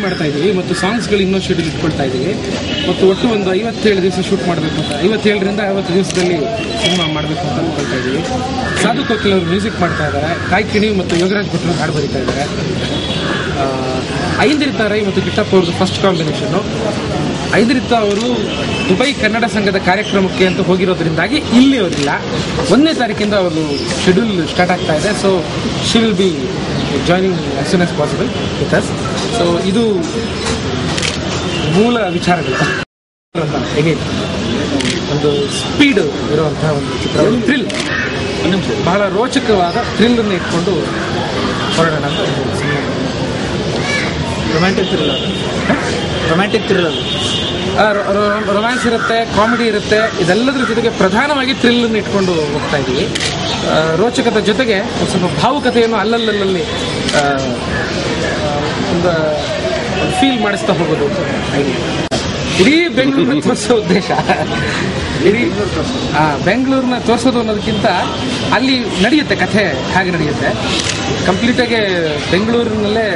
ಮಾಡ್ತಾ ಇದ್ದೀವಿ ಮತ್ತು ಸಾಂಗ್ಸ್ಗಳು ಇನ್ನೂ ಶೆಡ್ಯೂಲ್ ಇಟ್ಕೊಳ್ತಾ ಇದ್ದೀವಿ ಮತ್ತು ಒಟ್ಟು ಒಂದು 57 ದಿವಸ ಶೂಟ್ ಮಾಡಬೇಕು ಅಂತ 57ರಿಂದ 50 ದಿವಸದಲ್ಲಿ ಸಿನಿಮಾ ಮಾಡಬೇಕು ಅಂತ ಅಂದ್ಕೊಳ್ತಾ ಇದ್ದೀವಿ. ಸಾಧು ಕೋಕಿಲ್ ಅವರು ಮ್ಯೂಸಿಕ್ ಮಾಡ್ತಾ ಇದ್ದಾರೆ, ಕಾಯ್ಕಿಣಿ ಮತ್ತು ಯೋಗರಾಜ್ ಭಟ್ರು ಹಾಡು ಬರೀತಾ ಇದ್ದಾರೆ. ಐಂದ್ರಿತಾ ರೈ ಮತ್ತು ಕಿಟ್ಟಪ್ಪ ಅವ್ರದ್ದು ಫಸ್ಟ್ ಕಾಂಬಿನೇಷನ್ನು. ಐಂದ್ರಿತಾ ಅವರು ದುಬೈ ಕನ್ನಡ ಸಂಘದ ಕಾರ್ಯಕ್ರಮಕ್ಕೆ ಅಂತ ಹೋಗಿರೋದ್ರಿಂದಾಗಿ ಇಲ್ಲಿ ಅವರಿಲ್ಲ. 1ನೇ ತಾರೀಕಿಂದ ಅವರು ಶೆಡ್ಯೂಲ್ ಸ್ಟಾರ್ಟ್ ಆಗ್ತಾ ಇದೆ. So she will be joining as soon as possible with us. So ಇದು ಮೂಲ ವಿಚಾರಗಳು. ಹೇಗೆ ಒಂದು ಸ್ಪೀಡ್ ಇರುವಂತಹ ಒಂದು ಚಿತ್ರ, ಒಂದು ಥ್ರಿಲ್, ಬಹಳ ರೋಚಕವಾದ ಥ್ರಿಲ್ಲನ್ನು ಇಟ್ಕೊಂಡು ಹೊರಡೋಣ ಅಂತ ಒಂದು ಸಿನಿಮಾ. ರೊಮ್ಯಾಂಟಿಕ್ ಥ್ರಿಲ್ಲರ್, ರೊಮ್ಯಾನ್ಸ್ ಇರುತ್ತೆ, ಕಾಮಿಡಿ ಇರುತ್ತೆ. ಇದೆಲ್ಲದರ ಜೊತೆಗೆ ಪ್ರಧಾನವಾಗಿ ಥ್ರಿಲ್ಲನ್ನು ಇಟ್ಕೊಂಡು ಹೋಗ್ತಾ ಇದ್ದೀವಿ. ರೋಚಕತೆ ಜೊತೆಗೆ ಒಂದು ಸ್ವಲ್ಪ ಭಾವುಕತೆಯನ್ನು ಅಲ್ಲಲ್ಲಿ ಒಂದು ಫೀಲ್ ಮಾಡಿಸ್ತಾ ಹೋಗೋದು ಇಡೀ ಬೆಂಗಳೂರನ್ನ ತೋರಿಸೋ ಉದ್ದೇಶ. ಇಡೀ ಬೆಂಗಳೂರನ್ನ ತೋರಿಸೋದು ಅನ್ನೋದಕ್ಕಿಂತ ಅಲ್ಲಿ ನಡೆಯುತ್ತೆ ಕಥೆ, ಹಾಗೆ ನಡೆಯುತ್ತೆ. ಕಂಪ್ಲೀಟಾಗಿ ಬೆಂಗಳೂರಿನಲ್ಲೇ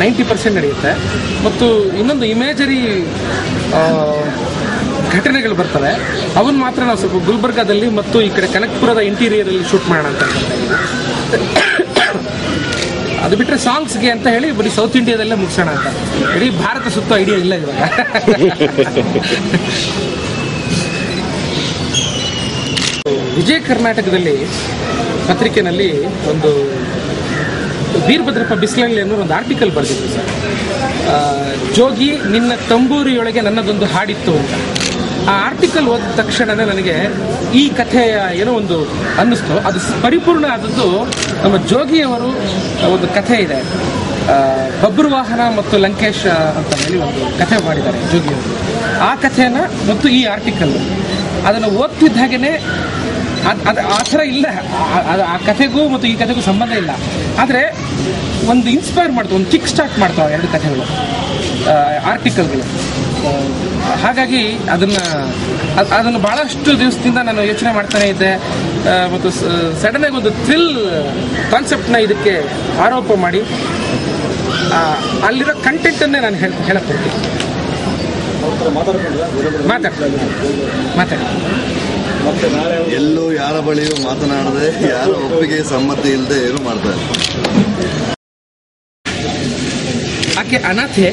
90% ನಡೆಯುತ್ತೆ. ಮತ್ತು ಇನ್ನೊಂದು ಇಮೇಜರಿ ಘಟನೆಗಳು ಬರ್ತವೆ, ಅವನ್ನ ಮಾತ್ರ ನಾವು ಸ್ವಲ್ಪ ಗುಲ್ಬರ್ಗಾದಲ್ಲಿ ಮತ್ತು ಈ ಕಡೆ ಕನಕಪುರದ ಇಂಟೀರಿಯರಲ್ಲಿ ಶೂಟ್ ಮಾಡೋಣ ಅಂತ ಅದು ಬಿಟ್ಟರೆ ಸಾಂಗ್ಸ್ಗೆ ಅಂತ ಹೇಳಿ ಬರೀ ಸೌತ್ ಇಂಡಿಯಾದಲ್ಲೇ ಮುಗಿಸೋಣ ಅಂತ. ಇಡೀ ಭಾರತ ಸುತ್ತ ಐಡಿಯಾ ಇಲ್ಲ ಇವಾಗ. ವಿಜಯ ಕರ್ನಾಟಕದಲ್ಲಿ ಪತ್ರಿಕೆಯಲ್ಲಿ ಒಂದು ವೀರಭದ್ರಪ್ಪ ಬಿಸ್ಲಳ್ಳಿ ಅನ್ನೋ ಒಂದು ಆರ್ಟಿಕಲ್ ಬರೆದಿತ್ತು ಸರ್. ಜೋಗಿ ನಿನ್ನ ತಂಬೂರಿಯೊಳಗೆ ನನ್ನದೊಂದು ಹಾಡಿತ್ತು ಅಂತ. ಆ ಆರ್ಟಿಕಲ್ ಓದಿದ ತಕ್ಷಣವೇ ನನಗೆ ಈ ಕಥೆಯ ಏನೋ ಒಂದು ಅನ್ನಿಸ್ತು. ಅದು ಪರಿಪೂರ್ಣ ಆದದ್ದು ನಮ್ಮ ಜೋಗಿಯವರು ಒಂದು ಕಥೆ ಇದೆ, ಬಬ್ರುವಾಹನ ಮತ್ತು ಲಂಕೇಶ್ ಅಂತ ಹೇಳಿ ಒಂದು ಕಥೆ ಮಾಡಿದ್ದಾರೆ ಜೋಗಿಯವರು. ಆ ಕಥೆನ ಮತ್ತು ಈ ಆರ್ಟಿಕಲ್ ಅದನ್ನು ಓದ್ತಿದ್ದ ಹಾಗೇನೆ ಅದು ಆ ಥರ ಇಲ್ಲ, ಆ ಕಥೆಗೂ ಮತ್ತು ಈ ಕಥೆಗೂ ಸಂಬಂಧ ಇಲ್ಲ. ಆದರೆ ಒಂದು ಇನ್ಸ್ಪೈರ್ ಮಾಡ್ತಾವೆ, ಒಂದು ಕಿಕ್ ಸ್ಟಾರ್ಟ್ ಮಾಡ್ತಾವೆ ಎರಡು ಕಥೆಗಳು, ಆರ್ಟಿಕಲ್ಗಳು. ಹಾಗಾಗಿ ಅದನ್ನು ಭಾಳಷ್ಟು ದಿವಸದಿಂದ ನಾನು ಯೋಚನೆ ಮಾಡ್ತಾನೆ ಇದ್ದೆ. ಮತ್ತು ಸಡನ್ನಾಗಿ ಒಂದು ಥ್ರಿಲ್ ಕಾನ್ಸೆಪ್ಟ್ನ ಇದಕ್ಕೆ ಆರೋಪ ಮಾಡಿ ಅಲ್ಲಿರೋ ಕಂಟೆಂಟನ್ನೇ ನಾನು ಹೇಳಕ್ಕೆ ಹೊರಟಿದ್ದೆ. ಮಾತಾಡಿ ಎಲ್ಲೂ ಯಾರ ಬಳಿಯೂ ಮಾತನಾಡದೆ, ಯಾರ ಒಪ್ಪಿಗೆ ಸಮ್ಮತಿ ಇಲ್ಲದೆ ಏನು ಮಾಡ್ತಾರೆ. ಆಕೆ ಅನಾಥೆ.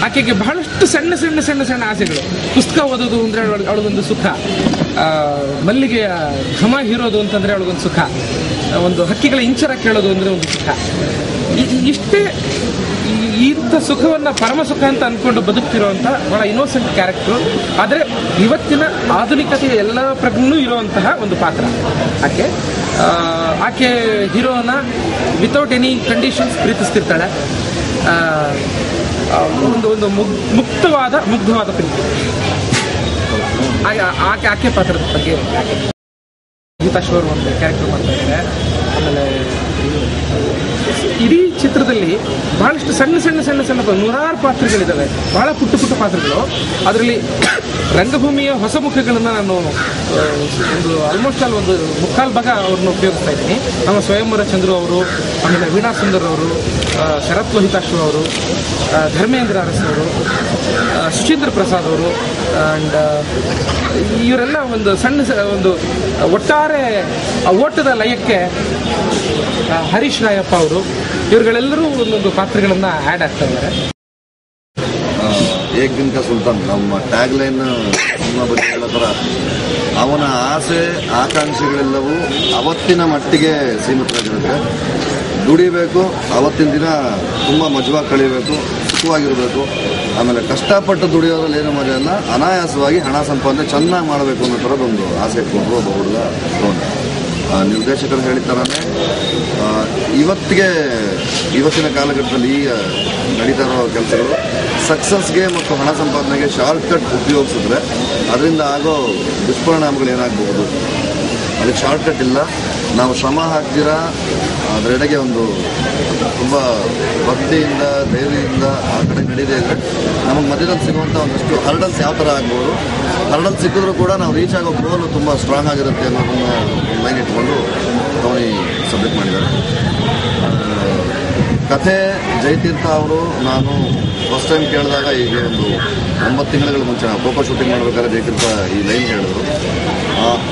ಆಕೆಗೆ ಬಹಳಷ್ಟು ಸಣ್ಣ ಆಸೆಗಳು. ಪುಸ್ತಕ ಓದೋದು ಅಂದರೆ ಅವಳಿಗೊಂದು ಸುಖ, ಮಲ್ಲಿಗೆಯ ಘಮ ಹೀರೋದು ಅಂತಂದರೆ ಅವಳಿಗೊಂದು ಸುಖ, ಒಂದು ಹಕ್ಕಿಗಳ ಇಂಚರ ಕೇಳೋದು ಅಂದರೆ ಒಂದು ಸುಖ. ಇಷ್ಟೇ ಇಂಥ ಸುಖವನ್ನು ಪರಮ ಸುಖ ಅಂತ ಅಂದ್ಕೊಂಡು ಬದುಕ್ತಿರೋವಂಥ ಬಹಳ ಇನ್ನೋಸೆಂಟ್ ಕ್ಯಾರೆಕ್ಟರ್. ಆದರೆ ಇವತ್ತಿನ ಆಧುನಿಕತೆಯ ಎಲ್ಲ ಪ್ರಜ್ಞೆಯೂ ಇರುವಂತಹ ಒಂದು ಪಾತ್ರ ಆಕೆ ಹೀರೋನ ವಿತೌಟ್ ಎನಿ ಕಂಡೀಷನ್ಸ್ ಪ್ರೀತಿಸ್ತಿರ್ತಾಳೆ. ಒಂದು ಮುಗ್ಧವಾದ ಪ್ರೀತಿ. ಆಕೆ ಪಾತ್ರದ ಬಗ್ಗೆ ಗೀತಾಶ್ವರ್ ಒಂದು ಕ್ಯಾರೆಕ್ಟರ್ ಮಾಡ್ತಾ ಇದ್ದಾರೆ. ಆಮೇಲೆ ಇಡೀ ಚಿತ್ರದಲ್ಲಿ ಬಹಳಷ್ಟು ಸಣ್ಣ ನೂರಾರು ಪಾತ್ರಗಳಿದ್ದಾವೆ, ಬಹಳ ಪುಟ್ಟ ಪಾತ್ರಗಳು. ಅದರಲ್ಲಿ ರಂಗಭೂಮಿಯ ಹೊಸ ಮುಖಗಳನ್ನು ನಾನು ಒಂದು ಆಲ್ಮೋಸ್ಟ್ ಒಂದು ಮುಕ್ಕಾಲು ಭಾಗ ಅವ್ರನ್ನ ಉಪಯೋಗಿಸ್ತಾ ಇದ್ದೀನಿ. ನಮ್ಮ ಸ್ವಯಂವರ ಚಂದ್ರು ಅವರು, ಆಮೇಲೆ ವೀಣಾ ಸುಂದರ್ ಅವರು, ಶರತ್ ಲೋಹಿತಾಶ್ವ ಅವರು, ಧರ್ಮೇಂದ್ರ ಅರಸ್ ಅವರು, ಸುಚೀಂದ್ರ ಪ್ರಸಾದ್ ಅವರು, ಆ್ಯಂಡ್ ಇವರೆಲ್ಲ ಒಂದು ಒಂದು ಒಟ್ಟಾರೆ ಓಟದ ಲಯಕ್ಕೆ ಹರೀಶ್ ರಾಯಪ್ಪ ಅವರು, ಇವರುಗಳೆಲ್ಲರೂ ಒಂದೊಂದು ಪಾತ್ರಗಳನ್ನು ಆ್ಯಡ್ ಆಗ್ತಾ ಇದ್ದಾರೆ. ಏಕ್ ದಿನ ಕಾ ಸುಲ್ತಾನ್ ನಮ್ಮ ಟ್ಯಾಗ್ ಲೈನ್ ಸಿನಿಮಾ ಬಗ್ಗೆ ಹೇಳೋ ಥರ ಅವನ ಆಸೆ ಆಕಾಂಕ್ಷೆಗಳೆಲ್ಲವೂ ಅವತ್ತಿನ ಮಟ್ಟಿಗೆ ಸೀಮಿತವಾಗಿರುತ್ತೆ. ದುಡಿಬೇಕು, ಅವತ್ತಿನ ದಿನ ತುಂಬ ಮಜವಾಗಿ ಕಳಿಬೇಕು, ಸುಖವಾಗಿರಬೇಕು. ಆಮೇಲೆ ಕಷ್ಟಪಟ್ಟು ದುಡಿಯೋದ್ರಲ್ಲಿ ಏನು ಮಜಾ ಇಲ್ಲ, ಅನಾಯಾಸವಾಗಿ ಹಣ ಸಂಪಾದನೆ ಚೆನ್ನಾಗಿ ಮಾಡಬೇಕು ಅನ್ನೋ ಥರದೊಂದು ಆಸೆ ಇಟ್ಕೊಂಡು ಒಬ್ಬ ಹುಡುಗ ತಗೊಂಡೆ. ನಿರ್ದೇಶಕರು ಹೇಳಿದ್ದಾನೆ, ಇವತ್ತಿನ ಕಾಲಘಟ್ಟದಲ್ಲಿ ಈಗ ನಡೀತಾ ಇರೋ ಕೆಲಸಗಳು ಸಕ್ಸಸ್ಗೆ ಮತ್ತು ಹಣ ಸಂಪಾದನೆಗೆ ಶಾರ್ಟ್ಕಟ್ ಉಪಯೋಗಿಸಿದ್ರೆ ಅದರಿಂದ ಆಗೋ ದುಷ್ಪರಿಣಾಮಗಳು ಏನಾಗಬಹುದು. ಅದಕ್ಕೆ ಶಾರ್ಟ್ಕಟ್ ಇಲ್ಲ. ನಾವು ಶ್ರಮ ಹಾಕ್ತೀರಾ ಅದರೆಡೆಗೆ ಒಂದು ತುಂಬ ಭಕ್ತಿಯಿಂದ ಧೈರ್ಯದಿಂದ ಆ ಕಡೆ ನಡೀದೇ ಇದ್ದರೆ ನಮಗೆ ಮಧ್ಯದಲ್ಲಿ ಸಿಗುವಂಥ ಒಂದಷ್ಟು ಹರ್ಡಲ್ಸ್ ಯಾವ ಥರ ಆಗ್ಬೋದು. ಹರ್ಡಲ್ಸ್ ಸಿಕ್ಕಿದ್ರೂ ಕೂಡ ನಾವು ರೀಚ್ ಆಗೋ ಗೋಲು ತುಂಬ ಸ್ಟ್ರಾಂಗ್ ಆಗಿರುತ್ತೆ ಅನ್ನೋದನ್ನು ಲೈನ್ ಇಟ್ಕೊಂಡು ಅವನಿ ಸಬ್ಮಿಟ್ ಮಾಡಿದ್ದಾರೆ. ಕಥೆ ಜಯತೀರ್ಥ ಅವರು ನಾನು ಫಸ್ಟ್ ಟೈಮ್ ಕೇಳಿದಾಗ ಈಗ ಒಂದು 9 ತಿಂಗಳ ಮುಂಚೆ ಕೋಕೋ ಶೂಟಿಂಗ್ ಮಾಡಬೇಕಾದ್ರೆ ಜಯತೀರ್ಥ ಈ ಲೈನ್ ಹೇಳಿದ್ರು.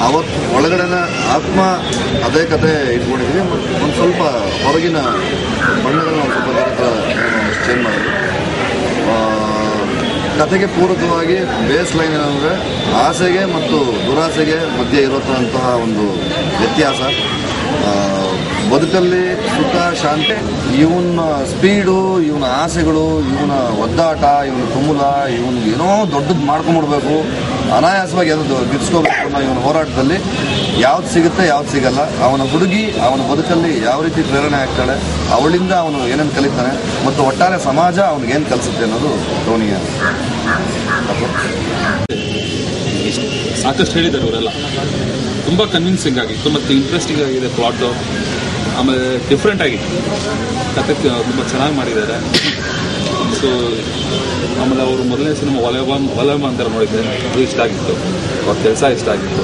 ಅವತ್ತು ಒಳಗಡೆನ ಆತ್ಮ ಅದೇ ಕತೆ ಇಟ್ಕೊಂಡಿದ್ವಿ. ಒಂದು ಸ್ವಲ್ಪ ಹೊರಗಿನ ಬಣ್ಣಗಳನ್ನ ಒಂದು ಸ್ವಲ್ಪ ಬೇರೆ ಥರ ಚೇಂಜ್ ಮಾಡಿದ್ವಿ. ಕತೆಗೆ ಪೂರಕವಾಗಿ ಬೇಸ್ ಲೈನ್ ಏನಂದರೆ ಆಸೆಗೆ ಮತ್ತು ದುರಾಸೆಗೆ ಮಧ್ಯೆ ಇರುವಂತಹ ಒಂದು ವ್ಯತ್ಯಾಸ. ಬದುಕಲ್ಲಿ ಸುಖ ಶಾಂತಿ, ಇವನ ಸ್ಪೀಡು, ಇವನ ಆಸೆಗಳು, ಇವನ ಒದ್ದಾಟ, ಇವನ ತುಮುಲ, ಇವನಿಗೆ ಏನೋ ದೊಡ್ಡದು ಮಾಡ್ಕೊಂಡ್ಬಿಡ್ಬೇಕು, ಅನಾಯಾಸವಾಗಿ ಯಾವುದು ಗಿಟ್ಸ್ಕೋಬೇಕು ಅನ್ನೋ ಇವನ ಹೋರಾಟದಲ್ಲಿ ಯಾವ್ದು ಸಿಗುತ್ತೆ ಯಾವ್ದು ಸಿಗಲ್ಲ. ಅವನ ಹುಡುಗಿ ಅವನ ಬದುಕಲ್ಲಿ ಯಾವ ರೀತಿ ಪ್ರೇರಣೆ ಆಗ್ತಾಳೆ, ಅವಳಿಂದ ಅವನು ಏನೇನು ಕಲಿತಾನೆ ಮತ್ತು ಒಟ್ಟಾರೆ ಸಮಾಜ ಅವನಿಗೇನು ಕಲಿಸುತ್ತೆ ಅನ್ನೋದು ಧೋನಿಯ. ಸಾಕಷ್ಟು ಹೇಳಿದ್ದಾರೆ ಅವರೆಲ್ಲ. ತುಂಬ ಕನ್ವಿನ್ಸಿಂಗ್ ಆಗಿತ್ತು ಮತ್ತು ಇಂಟ್ರೆಸ್ಟಿಂಗ್ ಆಗಿದೆ ಪ್ಲಾಟು. ಆಮೇಲೆ ಡಿಫ್ರೆಂಟ್ ಆಗಿತ್ತು ಕತೆ, ತುಂಬ ಚೆನ್ನಾಗಿ ಮಾಡಿದ್ದಾರೆ. ಸೊ ಆಮೇಲೆ ಅವರು ಮೊದಲನೇ ಸಿನಿಮಾ ಒಲಯಮ ಅಂತ ನೋಡಿದ್ದೆ, ಅದು ಇಷ್ಟ ಆಗಿತ್ತು. ಅವ್ರ ಕೆಲಸ ಇಷ್ಟ ಆಗಿತ್ತು.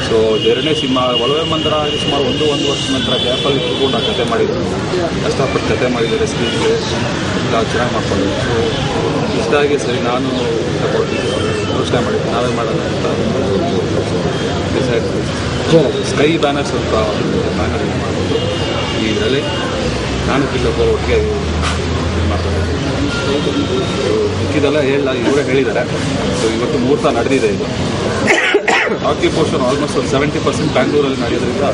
ಸೊ ಎರಡನೇ ಸಿನಿಮಾ ಒಲಯಮಂತರ ಸುಮಾರು ಒಂದು ವರ್ಷ ನಂತರ ಗ್ಯಾಪಲ್ಲಿ ಇಟ್ಕೊಂಡು ಆ ಕತೆ ಮಾಡಿದ್ರು. ಕಷ್ಟಪಟ್ಟು ಕತೆ ಮಾಡಿದ್ದಾರೆ, ಸ್ಕ್ರೀನ್ ಪ್ಲೇ ಎಲ್ಲ ಚೆನ್ನಾಗಿ ಮಾಡ್ಕೊಂಡು. ಸೊ ಇಷ್ಟ ಆಗಿ ಸರಿ ನಾನು ಯೋಚನೆ ಮಾಡಿದ್ದೆ ನಾವೇ ಮಾಡೋಣ ಅಂತ ಡಿಸೈಡ್. ಸ್ಕೈ ಬ್ಯಾನರ್ಸ್ ಅಂತ ಬ್ಯಾನರ್ ಮಾಡ್ಬೋದು. ಇದರಲ್ಲಿ ನಾನು ಕಿಲ್ಲೊಬ್ಬರು ಒಟ್ಟಿಗೆ ಮಾಡ್ತಾರೆ. ಮಿಕ್ಕಿದೆಲ್ಲ ಇವರೇ ಹೇಳಿದ್ದಾರೆ. ಸೊ ಇವತ್ತು ಮುಹೂರ್ತ ನಡೆದಿದೆ. ಇದು ಹಾಕಿ ಪೋರ್ಷನ್ ಆಲ್ಮೋಸ್ಟ್ ಒಂದು 70% ಬ್ಯಾಂಗ್ಳೂರಲ್ಲಿ ನಡೆಯೋದ್ರಿಂದ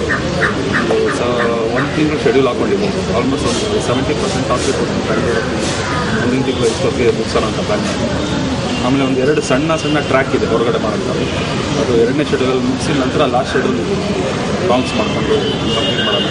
1 ತಿಂಗಳು ಶೆಡ್ಯೂಲ್ ಹಾಕೊಂಡಿದ್ದೀವಿ. ಆಲ್ಮೋಸ್ಟ್ ಒಂದು 70% ಹಾಕಿ ಪೋರ್ಷನ್ ಬ್ಯಾಂಗ್ಳೂರಲ್ಲಿ ಮುಂದಿನ ತಿಂಗಳು ಇಷ್ಟೊತ್ತಿಗೆ ಮುಗಿಸೋಣ ಅಂತ ಪ್ಲ್ಯಾನ್ ಮಾಡಿ. ಆಮೇಲೆ ಒಂದು 2 ಸಣ್ಣ ಟ್ರ್ಯಾಕ್ ಇದೆ ಹೊರಗಡೆ ಮಾಡೋಂಥ. ಅದು 2ನೇ ಶೆಡ್ಯೂಲಲ್ಲಿ ಮುಗಿಸಿದ ನಂತರ ಲಾಸ್ಟ್ ಶೆಡ್ಯೂಲ್ ಬಾಂಕ್ಸ್ ಮಾಡಿಕೊಂಡು ಕಂಪ್ಲೀಟ್ ಮಾಡೋಣ.